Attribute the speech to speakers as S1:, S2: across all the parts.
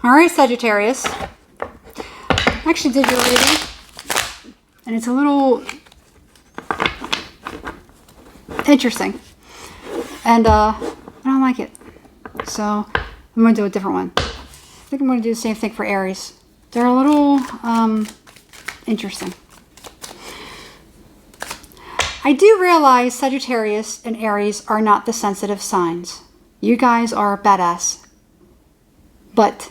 S1: All right, Sagittarius. I actually did your reading, and it's a little interesting, and I don't like it. So I'm going to do a different one. I think I'm going to do the same thing for Aries. They're a little interesting. I do realize Sagittarius and Aries are not the sensitive signs. You guys are badass. But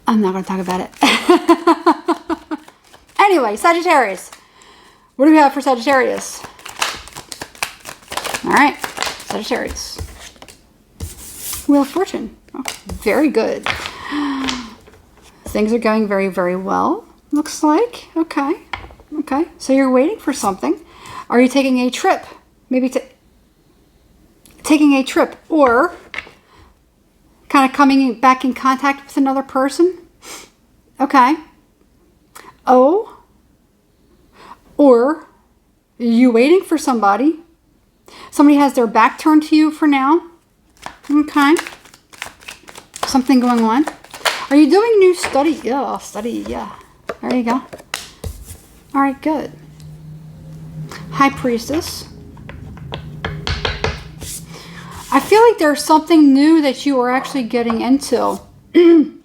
S1: I'm not going to talk about it. Anyway, Sagittarius. What do we have for Sagittarius? All right, Sagittarius. Wheel of Fortune. Oh, very good. Things are going very, very well, looks like. Okay. Okay. So you're waiting for something. Are you taking a trip? Maybe taking a trip, or kind of coming back in contact with another person. Okay. Oh. Or you waiting for somebody. Somebody has their back turned to you for now. Okay. Something going on. Are you doing new study? Yeah, study. Yeah. There you go. All right, good. High Priestess. I feel like there's something new that you are actually getting into. And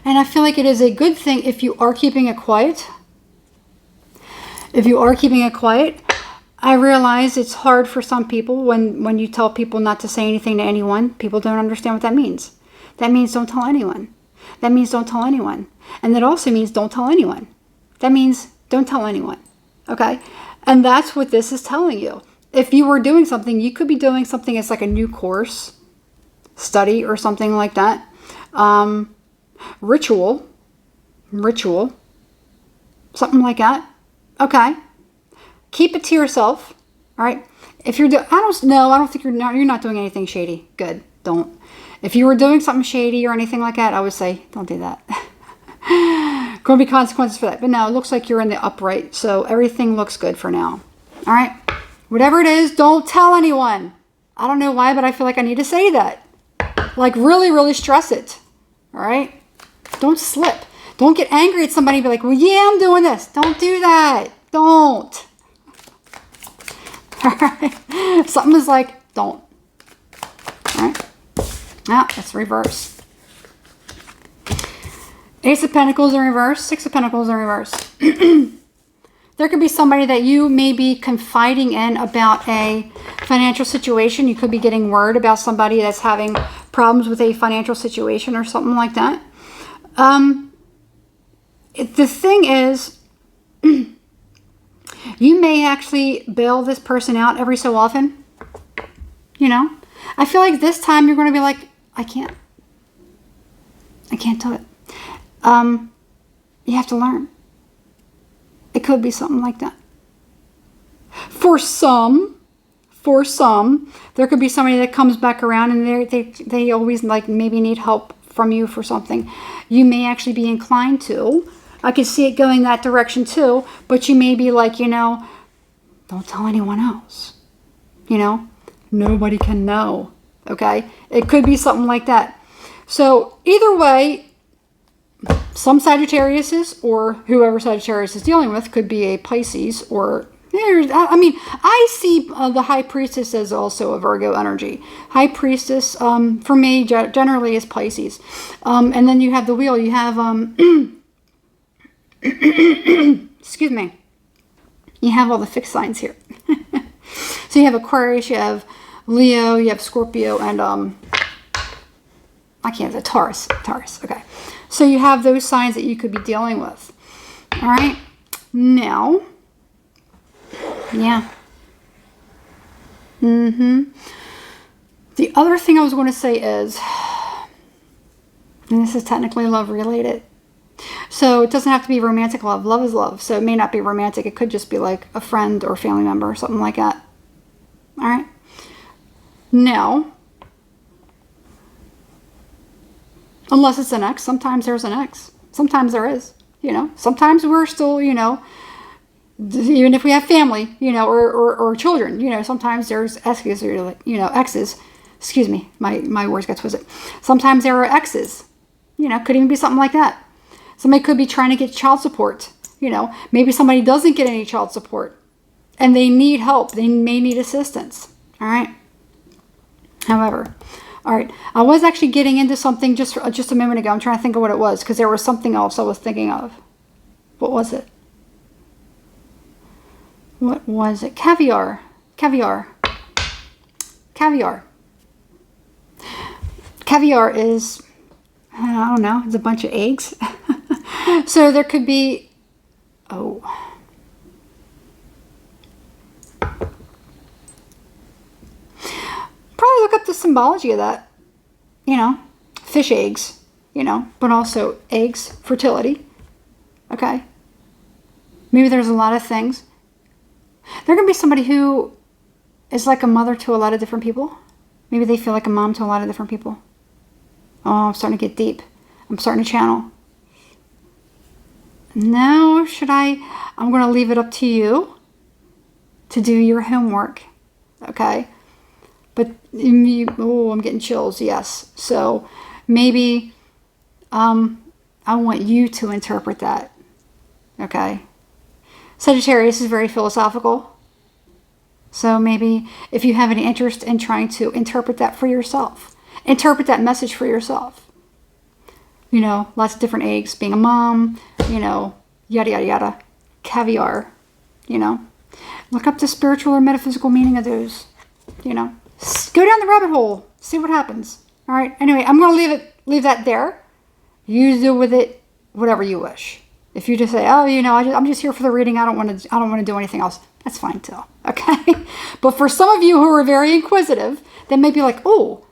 S1: I feel like it is a good thing if you are keeping it quiet. If you are keeping it quiet, I realize it's hard for some people when you tell people not to say anything to anyone. People don't understand what that means. That means don't tell anyone. That means don't tell anyone. And that also means don't tell anyone. That means don't tell anyone. Okay? And that's what this is telling you. If you were doing something, you could be doing something as like a new course, study, or something like that. Ritual, something like that. Okay. Keep it to yourself. All right. If you're I don't think you're not doing anything shady. Good. Don't. If you were doing something shady or anything like that, I would say don't do that. Going to be consequences for that. But no, it looks like you're in the upright. So everything looks good for now. All right. Whatever it is, don't tell anyone. I don't know why, but I feel like I need to say that. Like really, really stress it. All right. Don't slip. Don't get angry at somebody and be like, well, yeah, I'm doing this. Don't do that. Don't. All right. Something is like, don't. All right. Now, that's reverse. Ace of Pentacles in reverse. Six of Pentacles in reverse. There could be somebody that you may be confiding in about a financial situation. You could be getting word about somebody that's having problems with a financial situation or something like that. The thing is, you may actually bail this person out every so often. You know? I feel like this time you're going to be like, I can't do it. You have to learn. It could be something like that. For some, there could be somebody that comes back around and they always like maybe need help from you for something. You may actually be inclined to. I could see it going that direction too, but you may be like, don't tell anyone else. Nobody can know. Okay? It could be something like that. So either way, some Sagittariuses or whoever Sagittarius is dealing with could be a Pisces or I see the High Priestess as also a Virgo energy. High Priestess, for me, generally is Pisces. And then you have the wheel. You have, excuse me. You have all the fixed signs here. So you have Aquarius, you have Leo, you have Scorpio, and Taurus. Okay. So you have those signs that you could be dealing with. All right. Now, yeah. The other thing I was going to say is, and this is technically love related. So it doesn't have to be romantic love. Love is love. So it may not be romantic. It could just be like a friend or family member or something like that. All right. Now, unless it's an ex, sometimes there's an ex. Sometimes there is, Sometimes we're still, even if we have family, you know, or children, you know, sometimes there's exes, or, you know, exes. Excuse me, my words got twisted. Sometimes there are exes, you know, could even be something like that. Somebody could be trying to get child support, you know, maybe somebody doesn't get any child support and they need help. They may need assistance. All right. However, all right, I was actually getting into something just a moment ago. I'm trying to think of what it was because there was something else I was thinking of. What was it? What was it? Caviar. Caviar. Caviar. Caviar is, I don't know, it's a bunch of eggs. So there could be, oh. Probably look up the symbology of that. You know, fish eggs, you know, but also eggs, fertility. Okay. Maybe there's a lot of things. There can be somebody who is like a mother to a lot of different people. Maybe they feel like a mom to a lot of different people. Oh, I'm starting to get deep. I'm starting to channel. Now, I'm going to leave it up to you to do your homework. Okay. But, I'm getting chills. Yes. So maybe, I want you to interpret that. Okay. Sagittarius is very philosophical. So maybe if you have any interest in trying to interpret that for yourself, interpret that message for yourself. You know, lots of different eggs, being a mom, you know, yada, yada, yada. Caviar, you know. Look up the spiritual or metaphysical meaning of those, you know. Go down the rabbit hole. See what happens. All right. Anyway, I'm going to leave that there. You do with it whatever you wish. If you just say, oh, you know, I'm just here for the reading. I don't want to do anything else. That's fine too. Okay. But for some of you who are very inquisitive, they may be like, oh,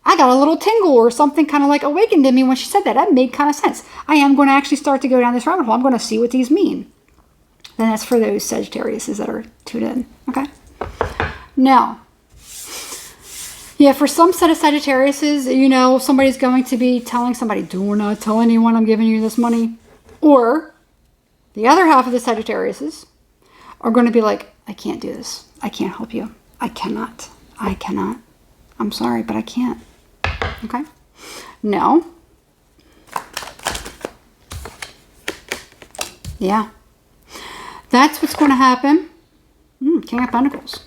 S1: I got a little tingle or something kind of like awakened in me when she said that. That made kind of sense. I am going to actually start to go down this rabbit hole. I'm going to see what these mean. Then that's for those Sagittariuses that are tuned in. Okay. Now, yeah, for some set of Sagittariuses, you know, somebody's going to be telling somebody, do not tell anyone I'm giving you this money. Or the other half of the Sagittariuses are going to be like, I can't do this. I can't help you. I cannot. I'm sorry, but I can't. Okay? No. Yeah. That's what's going to happen. King of Pentacles.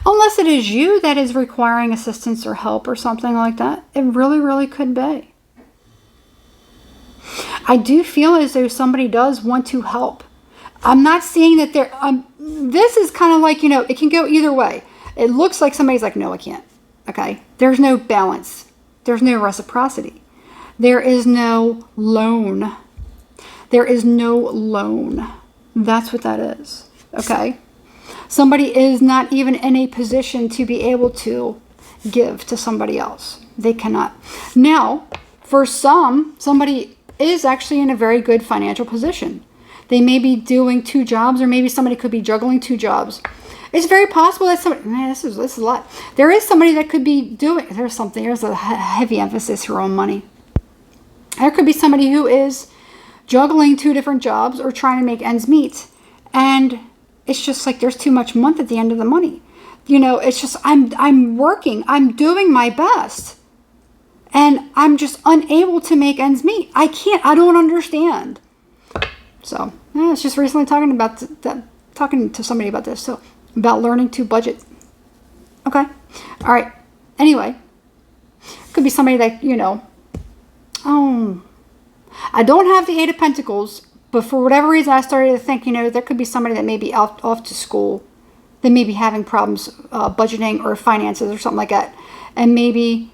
S1: Unless it is you that is requiring assistance or help or something like that. It really, really could be. I do feel as though somebody does want to help. I'm not seeing that they're... this is kind of like, you know, it can go either way. It looks like somebody's like, no, I can't. Okay? There's no balance. There's no reciprocity. There is no loan. There is no loan. That's what that is. Okay? Somebody is not even in a position to be able to give to somebody else. They cannot. Now, for somebody is actually in a very good financial position. They may be doing 2 jobs, or maybe somebody could be juggling 2 jobs. It's very possible that somebody, man, this is a lot. There is somebody that could be doing, there's a heavy emphasis here on money. There could be somebody who is juggling 2 different jobs or trying to make ends meet. And it's just like there's too much month at the end of the money. You know, it's just, I'm working, I'm doing my best. And I'm just unable to make ends meet. I don't understand. So, I was just recently talking to somebody about this. So, about learning to budget. Okay. All right. Anyway, could be somebody that, you know, I don't have the 8 of Pentacles, but for whatever reason, I started to think, you know, there could be somebody that may be off to school. They may be having problems budgeting or finances or something like that. And maybe...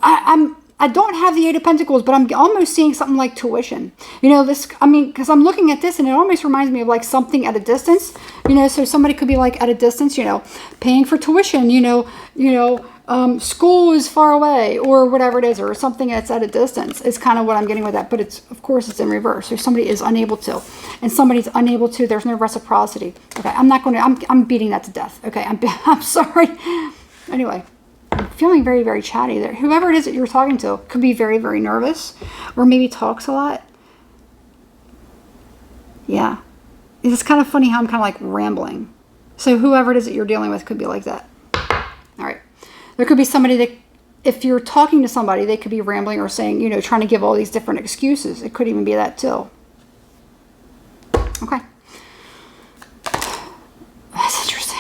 S1: I don't have the 8 of Pentacles, but I'm almost seeing something like tuition. You know, because I'm looking at this and it almost reminds me of like something at a distance. You know, so somebody could be like at a distance, you know, paying for tuition, school is far away or whatever it is, or something that's at a distance. It's kind of what I'm getting with that, but of course it's in reverse. So somebody is unable to, and somebody's unable to, there's no reciprocity. Okay, I'm beating that to death. Okay, I'm sorry. Anyway. I'm feeling very, very chatty there. Whoever it is that you're talking to could be very, very nervous or maybe talks a lot. Yeah. It's kind of funny how I'm kind of like rambling. So whoever it is that you're dealing with could be like that. All right. There could be somebody that, if you're talking to somebody, they could be rambling or saying, you know, trying to give all these different excuses. It could even be that too. Okay. That's interesting.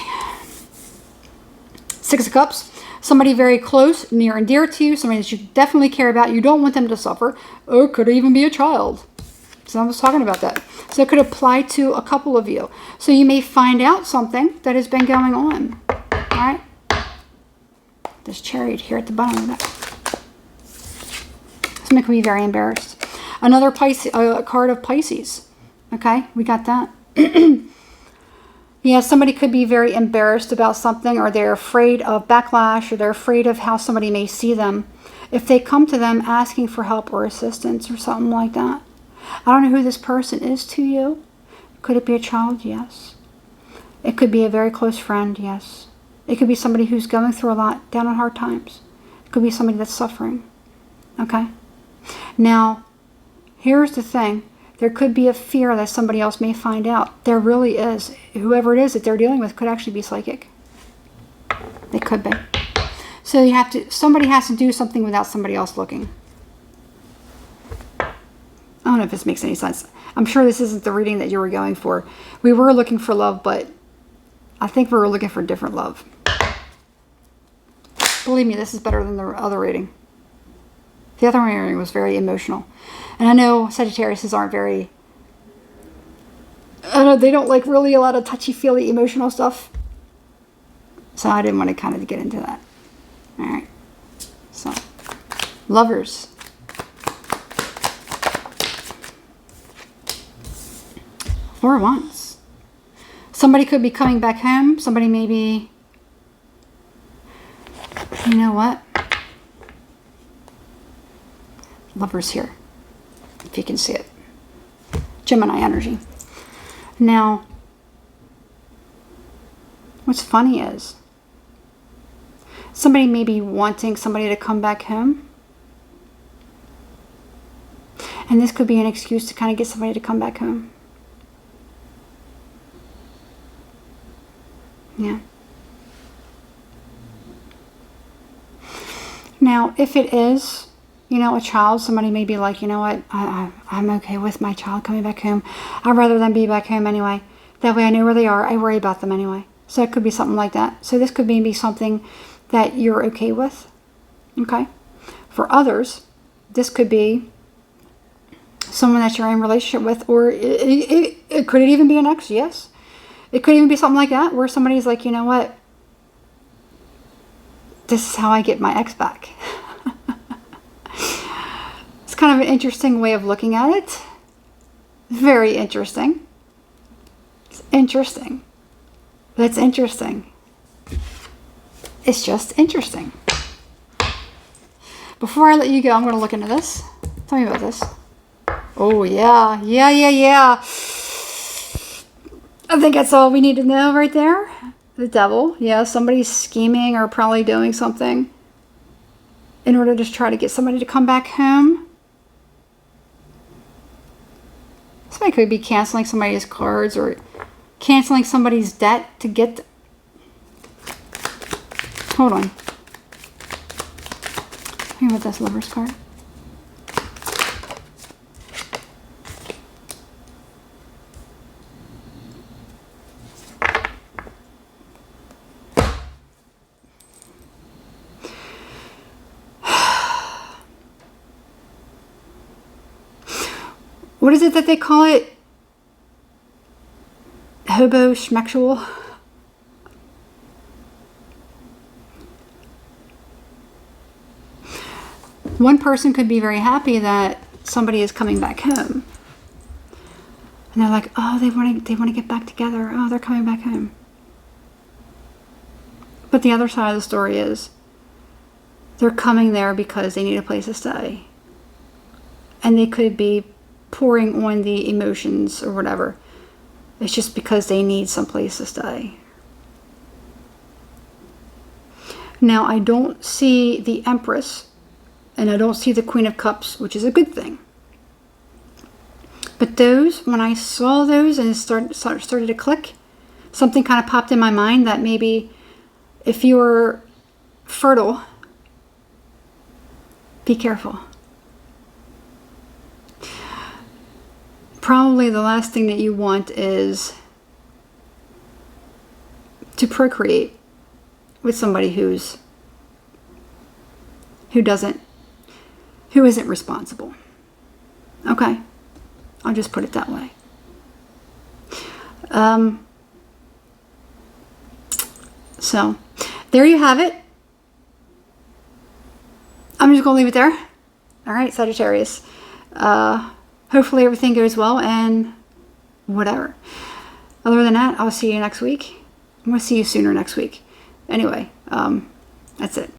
S1: Six of Cups. Somebody very close, near and dear to you. Somebody that you definitely care about. You don't want them to suffer. Or it could even be a child. So I was talking about that. So it could apply to a couple of you. So you may find out something that has been going on. All right. This Chariot here at the bottom of that. Somebody could be very embarrassed. Another Pisces, card of Pisces. Okay, we got that. Yeah, somebody could be very embarrassed about something, or they're afraid of backlash, or they're afraid of how somebody may see them if they come to them asking for help or assistance or something like that. I don't know who this person is to you. Could it be a child? Yes. It could be a very close friend. Yes. It could be somebody who's going through a lot, down on hard times. It could be somebody that's suffering. Okay? Now, here's the thing. There could be a fear that somebody else may find out. There really is. Whoever it is that they're dealing with could actually be psychic. They could be. So you have to, somebody has to do something without somebody else looking. I don't know if this makes any sense. I'm sure this isn't the reading that you were going for. We were looking for love, but I think we were looking for different love. Believe me, this is better than the other reading. The other reading was very emotional. And I know Sagittarius aren't very, I know they don't like really a lot of touchy-feely emotional stuff. So I didn't want to kind of get into that. All right. So, Lovers. Four of Wands. Somebody could be coming back home. Somebody maybe, you know what? Lovers here, if you can see it. Gemini energy. Now, what's funny is somebody may be wanting somebody to come back home. And this could be an excuse to kind of get somebody to come back home. Yeah. Now, if it is, you know, a child, somebody may be like, you know what, I'm okay with my child coming back home. I'd rather them be back home anyway. That way I know where they are. I worry about them anyway. So it could be something like that. So this could maybe something that you're okay with. Okay. For others, this could be someone that you're in a relationship with, or it could even be an ex. Yes. It could even be something like that, where somebody's like, you know what, this is how I get my ex back. It's kind of an interesting way of looking at it. Very interesting. It's interesting. That's interesting. It's just interesting. Before I let you go, I'm going to look into this. Tell me about this. Oh, yeah. Yeah. I think that's all we need to know right there. The Devil. Yeah, somebody's scheming or probably doing something in order to try to get somebody to come back home. Somebody could be canceling somebody's cards or canceling somebody's debt to get... Hold on. Tell me about this Lover's card. What is it that they call it? Hobo schmexual? One person could be very happy that somebody is coming back home. And they're like, oh, they want to get back together. Oh, they're coming back home. But the other side of the story is they're coming there because they need a place to stay. And they could be pouring on the emotions or whatever. It's just because they need some place to stay. Now, I don't see the Empress, and I don't see the Queen of Cups, which is a good thing. But those, when I saw those and it started to click, something kind of popped in my mind that maybe if you were fertile, be careful. Probably the last thing that you want is to procreate with somebody who isn't responsible. Okay, I'll just put it that way. So there you have it. I'm just gonna leave it there. All right, Sagittarius. Hopefully everything goes well and whatever. Other than that, I'll see you next week. I'm gonna see you sooner next week. Anyway, that's it.